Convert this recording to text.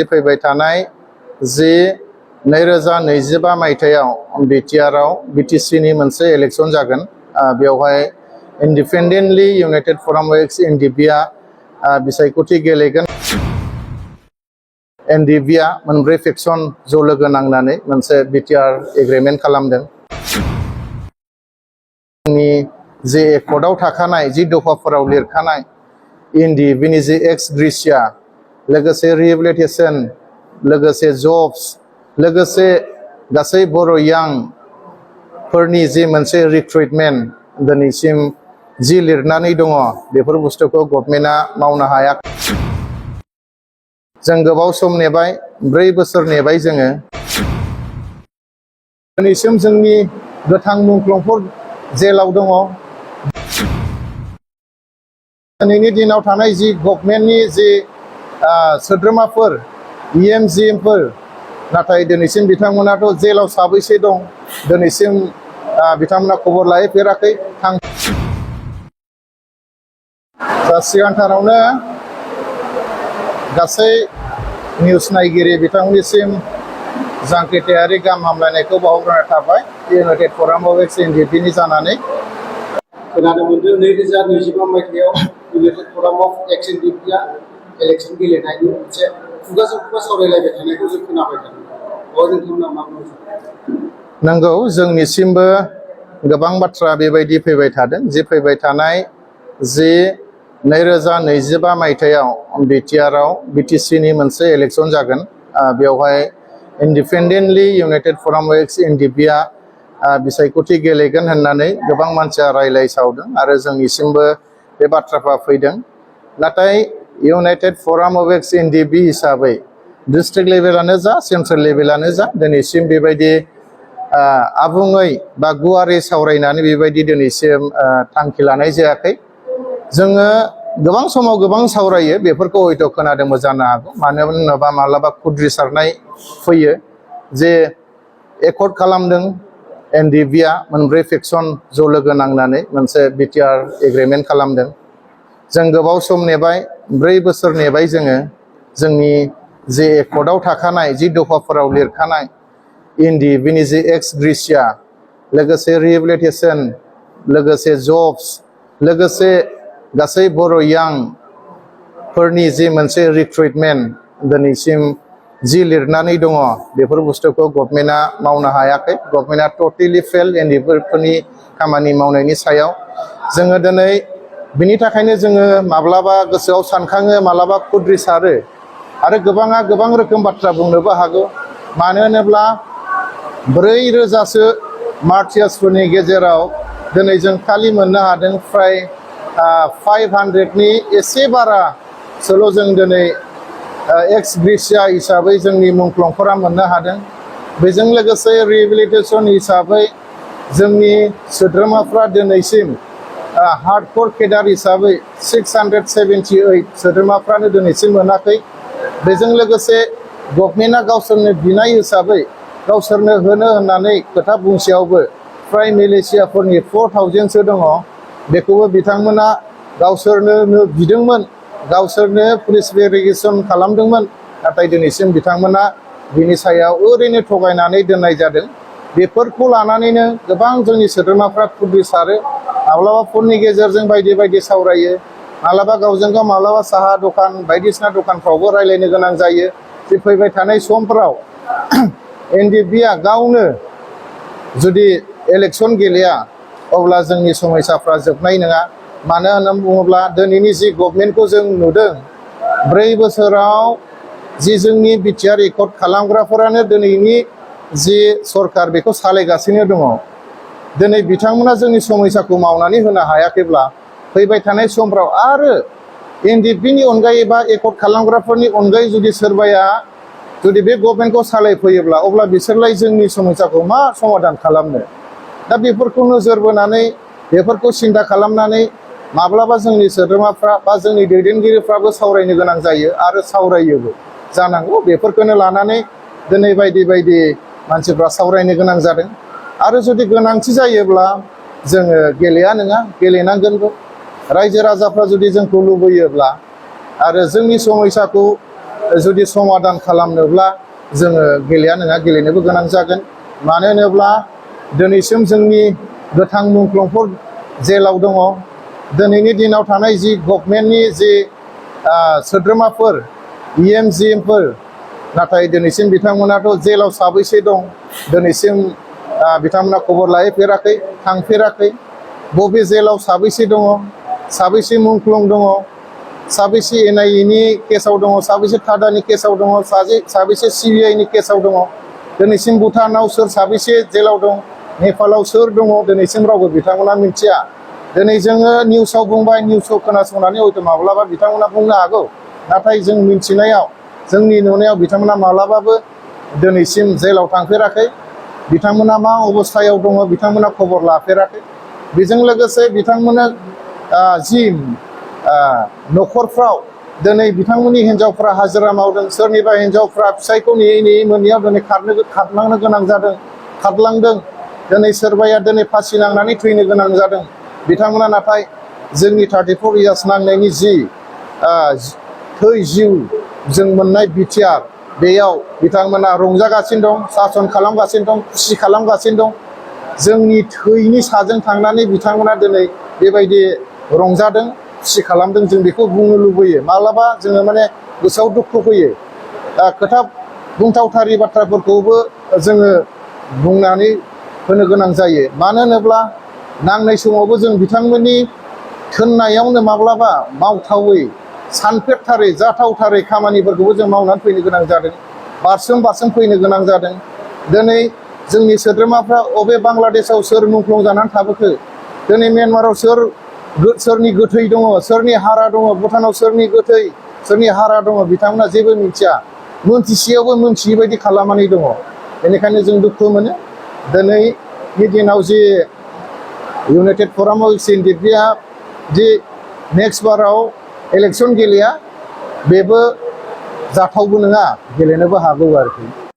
फैबाय थानाय जे 2025 मायथाइयाव बिटिआरआव बिटिसिनि मोनसे इलेक्शन जागोन। बेवहाय इन्डिपेन्डेन्टलि इउनाइटेड फराम एक्स एनडिएफबीआ बिसायख'थि गेलेगोन। एनडिएफबीआ मोनब्रै फेक्सन ज' लोगो नांनानै मोनसे बिटिआर एग्रिमेन्ट खालामदों। जोंनि जे एकर्डआव थाखानाय जि दफाफोराव लिरखानाय एनडिएफबीनि जे एक्स ग्रेसिया लोगोसे रिहेबिलिटेसन लोगोसे जब्स लोगोसे गासै बर' यांफोरनि जे मोनसे रिक्रुइटमेन्ट दिनैसिम जि लिरनानै दङ बेफोर बुस्थुखौ गभर्नमेन्टआ मावनो हायाखै। जों गोबाव सम नेबाय, 4 बोसोर नेबाय जोङो। दिनैसिम जोंनि गोथां मुंख्लंफोर जेलाव दङ। दिनैनि दिनाव थानाय जि गभर्नमेन्टनि जि सोद्रोमाफोर इएमजिएमफोर नाथाय दिनैसिम बिथांमोनाथ' जेलाव साबैसे दं दिनैसिम बिथांमोना खबर लाहैफेराखै। सिगांथारावनो गासै निउस नायगिरि बिथांमोननिसिम जांख्रिथायारि गाहाम हामलायनायखौ बावहरनाय थाबाय इउनाइटेड फराम अफ एक्स एनडिएफबीनि जानानै। खोनानो मोनदों 2025 मायथाइयाव इउनाइटेड फराम अफ एक्स एनडिएफबीआ इलेक्शन गेलेनायनि मोनसे खुगाजों खुगा सावरायलायबाय थानायखौ जों खोनाबाय थादों। नोंथांमोना मा बुंनो सानो? नंगौ, जोंनिसिमबो गोबां बाथ्रा बेबायदि फैबाय थादों। जे फैबाय थानाय जे 2025 मायथाइयाव बिटिआरआव बिटिसिनि मोनसे इलेक्शन जागोन। बेवहाय इन्डिपेन्डेन्टलि इउनाइटेड फराम अफ एक्स एनडिएफबीआ बिसायख'थि गेलेगोन होननानै गोबां मानसिया रायलायसावदों आरो जोंनिसिमबो बे बाथ्राफ्रा फैदों। नाथाय इउनाइटेड फराम अफ एक्स एनडिएफबी हिसाबै डिस्ट्रिक्ट लेभेलानो जा सेन्ट्रेल लेभेलानो जा दिनैसिम बेबायदि आबुङै बा गुवारै सावरायनानै बेबायदि दिनैसिम थांखि लानाय जायाखै। जोङो गोबां समाव गोबां सावरायो, बेफोरखौ हयथ' खोनादोंबो जानो हागौ। मानो होनोबा माब्लाबा खुद्रिसारनाय फैयो जे एकर्ड खालामदों एनडिएफबीआ मोनब्रै फेक्सन ज' लोगो नांनानै मोनसे बिटिआर एग्रिमेन्ट खालामदों। जों गोबाव सम नेबाय, 4 बोसोर नेबाय जोङो। जोंनि जे एकर्डआव थाखानाय जि दफाफोराव लिरखानाय एनडिएफबीनि जे एक्स ग्रेसिया लोगोसे रिहेबिलिटेसन लोगोसे जब्स लोगोसे गासै बर' यांफोरनि जि मोनसे रिक्रुइटमेन्ट दिनैसिम जि लिरनानै दङ बेफोर बुस्थुखौ गभर्नमेन्टआ मावनो हायाखै। गभर्नमेन्टआ टटेलि फेल एनडिएफबीफोरनि खामानि मावनायनि सायाव। जोङो दिनै बिनि थाखायनो जोङो माब्लाबा गोसोआव सानखाङो, माब्लाबा खुद्रिसारो आरो गोबाङा गोबां रोखोम बाथ्रा बुंनोबो हागौ। मानो होनोब्ला 4,000सो मार्टियार्सफोरनि गेजेराव दिनै जों खालि मोननो हादों फ्राय 500नि एसे बारासोल' जों दिनै एक्स ग्रेसिया हिसाबै जोंनि मुंख्लंफोरा मोननो हादों। बेजों लोगोसे रिहेबिलिटेसन हिसाबै जोंनि सोद्रोमाफ्रा दिनैसिम हार्डकोर केडार हिसाबै 678 सोद्रोमाफ्रानो दिनैसिम मोनाखै। बेजों लोगोसे गभर्नमेन्टआ गावसोरनो बिनाय हिसाबै गावसोरनो होनो होननानै खोथा बुंसेयावबो फ्राय मिलिशियाफोरनि 4000सो दङ। बेखौबो बिथांमोना गावसोरनो बिदोंमोन, गावसोरनो पुलिस भेरिफिकेसन खालामदोंमोन, नाथाय दिनैसिम बिथांमोना बिनि सायाव ओरैनो थगायनानै दोननाय जादों। बेफोरखौ लानानैनो गोबां जोंनि सोद्रोमाफ्रा खुद्रिसारो। माब्लाबा फननि गेजेरजों बायदि बायदि सावरायो, माब्लाबा गावजों गाव माब्लाबा साहा दखान बायदिसिना दखानफ्रावबो रायलायनो गोनां जायो। जे फैबाय थानाय समफ्राव एनडिएफबीआ गावनो जुदि इलेक्शन गेलेया अब्ला जोंनि समस्याफ्रा जोबनाय नङा। मानो होननानै बुङोब्ला दिनैनि जि गभर्नमेन्टखौ जों नुदों 4 बोसोराव जि जोंनि बिटिआर एकर्ड खालामग्राफोरानो दिनैनि जि सरकार बेखौ सालायगासिनो दङ। दिनै बिथांमोना जोंनि समस्याखौ मावनानै होनो हायाखैब्ला फैबाय थानाय समफ्राव आरो एनडिएफबीनि अनगायै बा एकर्ड खालामग्राफोरनि अनगायै जुदि सोरबाया जुदि बे गभर्नमेन्टखौ सालायफैयोब्ला अब्ला बिसोरलाय जोंनि समस्याखौ मा समाधान खालामनो? दा बेफोरखौ नोजोर बोनानै बेफोरखौ सिन्था खालामनानै माब्लाबा जोंनि सोद्रोमाफ्रा बा जोंनि दैदेनगिरिफ्राबो सावरायनो गोनां जायो आरो सावरायोबो जानांगौ। बेफोरखौनो लानानै दिनै बायदि बायदि मानसिफ्रा सावरायनो गोनां जादों। आरो जुदि गोनांथि जायोब्ला जोङो गेलेया नङा, गेलेनांगोनबो। रायजो राजाफ्रा जुदि जोंखौ लुबैयोब्ला आरो जोंनि समस्याखौ जुदि समाधान खालामनोब्ला जोङो गेलेया नङा गेलेनोबो गोनां जागोन। मानो होनोब्ला दिनैसिम जोंनि गोथां मुंख्लंफोर जेलाव दङ। दिनैनि दिनाव थानाय जि गभर्नमेन्टनि जि सोद्रोमाफोर EMGMफोर, नाथाय दिनैसिम बिथांमोनाथ' जेलाव साबैसे दं दिनैसिम बिथांमोना खबर लाहैफेराखै, थांफेराखै। बबे जेलाव साबैसे दङ, साबैसे मुंख्लं दङ, साबैसे NIA नि केसाव दङ, साबैसे थादानि केसाव दङ, साबैसे CBI नि केसाव दङ, दिनैसिम भुटानाव सोर साबैसे जेलाव दं, नेपालाव सोर दङ, दिनैसिम रावबो बिथांमोना मिथिया। दिनै जोङो निउसाव बुंबाय, निउसाव खोनासंनानै हयथ' माब्लाबा बिथांमोना बुंनो हागौ, नाथाय जों मिथिनायाव, जोंनि नुनायाव बिथांमोना माब्लाबाबो दिनैसिम जेलाव थांफेराखै। बिथांमोना मा अबस्थायाव दङ बिथांमोना खबर लाफेराखै। बेजों लोगोसे बिथांमोना जि न'खरफ्राव दिनै बिथांमोननि हिन्जावफ्रा हाजिरा मावदों, सोरनिबा हिन्जावफ्रा फिसायखौ नेयै नेयै मोनैयाव दिनै खारलांनो गोनां जादों, खारलांदों। दिनै सोरबाया दिनै फासि नांनानै थैनो गोनां जादों। बिथांमोना नाथाय जोंनि 34 इयार्स नांनायनि जि जिउ जों मोननाय बिटिआर, बेयाव बिथांमोना रंजागासिनो दं, सासन खालामगासिनो दं, खुसि खालामगासिनो दं। जोंनि थैनि साजों थांनानै बिथांमोना दिनै बेबायदि रंजादों, खुसि खालामदों। जों बेखौ बुंनो लुबैयो। माब्लाबा जोङो माने गोसोआव दुखु फैयो। खोथा बुंथावथारि बाथ्राफोरखौबो जोङो बुंनानै होनो गोनां जायो। मानो होनोब्ला नांनाय समावबो जों बिथांमोननि थोननायावनो माब्लाबा मावथावै, सानफेरथारै, जाथावथारै खामानिफोरखौबो जों मावनानै फैनो गोनां जादों। बारसोम बारसोम फैनो गोनां जादों। दिनै जोंनि सोद्रोमाफ्रा अबे बांलादेशआव सोर मुंख्लं जानानै थाबोखो, दिनै म्यानमाराव सोरनि गोथै दङ, सोरनि हारा दङ, भुटानाव सोरनि गोथै, सोरनि हारा दङ, बिथांमोना जेबो मिथिया। मोनथिसेयावबो मोनथियै बायदि खालामनानै दङ। बेनिखायनो जों दुखु मोनो। दिनैनि दिनाव जि इउनाइटेड फराम अफ NDFBआ जि नेक्स्ट बाराव इलेक्सन गेलेया, बेबो जाथावबो नङा, गेलेनोबो हागौ आरोखि।